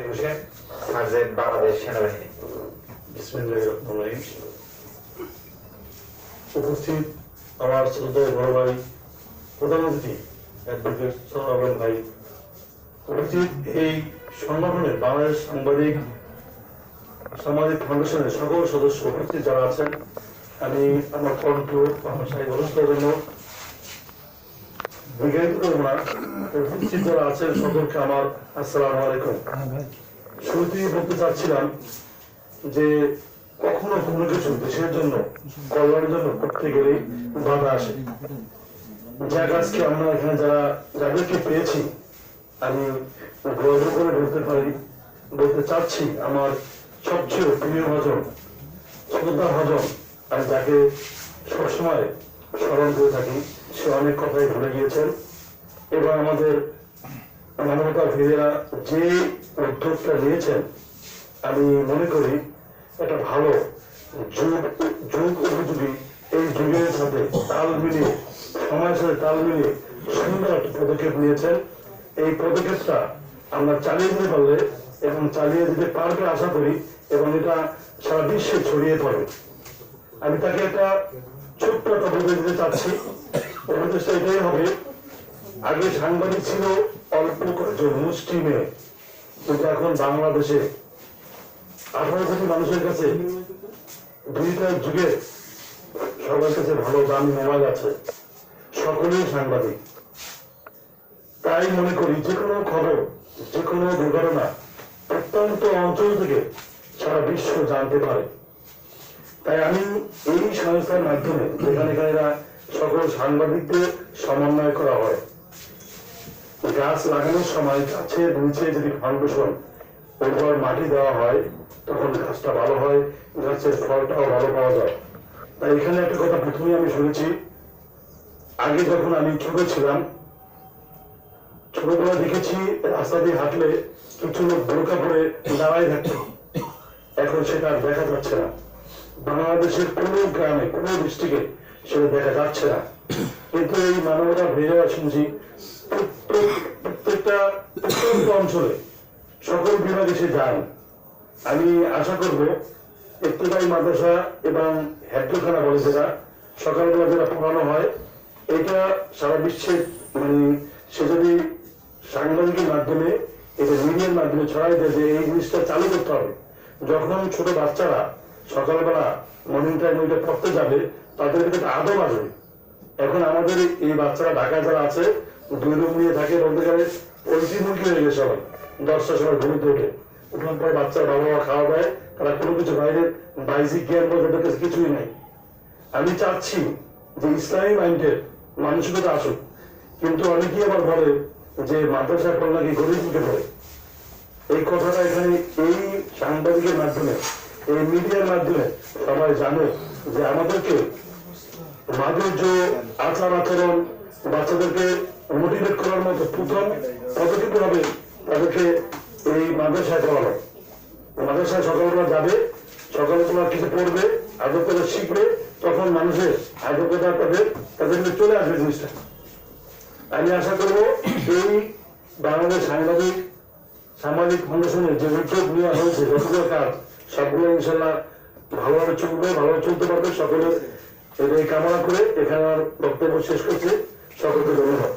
Hossain, sergeant, Bangladesh সেনাবাহিনী। বিসমিল্লাহির রহমানির রহিম। উপস্থিত আমার শ্রদ্ধেয় বড় ভাই প্রধানমন্ত্রী অ্যাডভোকেট সোহরাব ভাই, উপস্থিত এই সংগঠনের বাংলাদেশ সামাজিক ফাউন্ডেশনের সকল সদস্য, উপস্থিত যারা আছেন, আমি আমার কণ্ঠ আমার সাথে অনুষ্ঠানের জন্য বিজ্ঞানিত করবো না। উপস্থিত যারা আছেন সকলকে আমার আসসালামু আলাইকুম। শুরুতেই বলতে চাচ্ছিলাম যে কখনো কোনো কিছু দেশের জন্য, কল্যাণের জন্য করতে গেলেই বাধা আসে। যাক, আজকে আমরা এখানে যাদেরকে পেয়েছি, আমি গর্ব করে বলতে চাচ্ছি, আমার সবচেয়ে প্রিয় ভাজন, শ্রদ্ধা ভাজন, আমি যাকে সবসময় স্মরণ করে থাকি, সে অনেক কথাই ভুলে গিয়েছেন। এবং আমাদের মানবতা ফিরেরা যে উদ্যোগটা নিয়েছেন, আমি মনে করি একটা ভালো যুগ উপযোগী, এই যুগের সাথে তাল মিলিয়ে, সময়ের সাথে তাল মিলিয়ে সুন্দর একটা পদক্ষেপ নিয়েছেন। এই পদক্ষেপটা আমরা চালিয়ে দিতে পারলে এবং চালিয়ে দিতে পারবে আশা করি, এবং এটা সারা বিশ্বে ছড়িয়ে পড়ে। আমি তাকে একটা ছোট্ট একটা বলে দিতে চাচ্ছি। উপদেশটা এটাই হবে, আগে সাংবাদিক ছিল অল্প কয়েকজন মুষ্টি মেয়ে, কিন্তু এখন বাংলাদেশে 18 কোটি মানুষের কাছে ডিজিটাল যুগে সবার কাছে ভালো দামি মোবাইল আছে, সকলেই সাংবাদিক। তাই মনে করি যে কোনো খবর, যে কোনো দুর্ঘটনা প্রত্যন্ত অঞ্চল থেকে সারা বিশ্ব জানতে পারে। তাই আমি এই সংস্থার মাধ্যমে, যেখানে সকল সাংবাদিকদের সমন্বয় করা হয়, গাছ লাগানোর সময় গাছের নিচে যদি ফাউন্ডেশন, ওপর মাটি দেওয়া হয়, তখন গাছটা ভালো হয়, গাছের ফলটাও ভালো পাওয়া যায়। তাই এখানে একটা কথা প্রথমে আমি শুনেছি, আগে যখন আমি ছোট ছিলাম, ছোটবেলা দেখেছি রাস্তা দিয়ে হাঁটলে কিছু লোক বোরকা পরে দাঁড়াই থাকতো, এখন সেটা আর দেখা যাচ্ছে না। বাংলাদেশের কোনো গ্রামে, কোনো ডিস্ট্রিক্টে সেটা দেখা যাচ্ছে না। কিন্তু এই মানবতা ভেজা শুনছি প্রত্যেকটা অঞ্চলে, সকল বিভাগে সে যান। আমি আশা করবো ইত্তেফাক মাদ্রাসা এবং হেফজখানা বলে যেটা সকালবেলা যেটা পড়ানো হয়, এটা সারা বিশ্বে, সে যদি সাংবাদিকের মাধ্যমে, এটা মিডিয়ার মাধ্যমে ছড়াই দেয় যে এই জিনিসটা চালু করতে হবে। যখন ছোট বাচ্চারা সকালবেলা মর্নিং টাইম ওইটা পড়তে যাবে, তাদের একটা আদব আসবে। এখন আমাদের এই বাচ্চারা ঢাকায় যারা আছে, 2 রুম নিয়ে থাকে, বলতে গেলে পোলট্রি মুরগি হয়ে গেছে সবাই। 10টার সময় ঘুমিতে ওঠে, উঠার পর বাচ্চার বাবা মা খাওয়া দেয়, তারা কোনো কিছু বাইরে বাইজিক জ্ঞান বলতে তাদের কাছে কিছুই নাই। আমি চাচ্ছি যে ইসলামী মাইন্ডের মানসিকতা আসুক, কিন্তু অনেকেই আবার বলে যে মাদ্রাসা পড়লে নাকি গরিব মুখে পড়ে। এই কথাটা এখানে এই সাংবাদিকের মাধ্যমে, এই মিডিয়ার মাধ্যমে সবাই জানে যে আমাদেরকে মাধুর্য, আচার আচরণ, বাচ্চাদেরকে মোটিভেট করার মতো প্রথম পদক্ষেপ হবে তাদেরকে এই মাদ্রাসায় পড়ানো। মাদ্রাসায় সকালবেলা যাবে, সকালবেলা কিছু পড়বে, আদবকাদা শিখবে, তখন মানুষের আদবকাদা তাদের চলে আসবে জিনিসটা। আমি আশা করবো এই বাংলাদেশ সামাজিক ফাউন্ডেশনের যে উদ্যোগ নেওয়া হয়েছে, যতগুলো কাজ, সবগুলো ইনশাল্লাহ ভালোভাবে চলবে, ভালোভাবে চলতে পারবে। সকলে এই কামনা করে এখানে আমার বক্তব্য শেষ করছে। সকলকে ধন্যবাদ।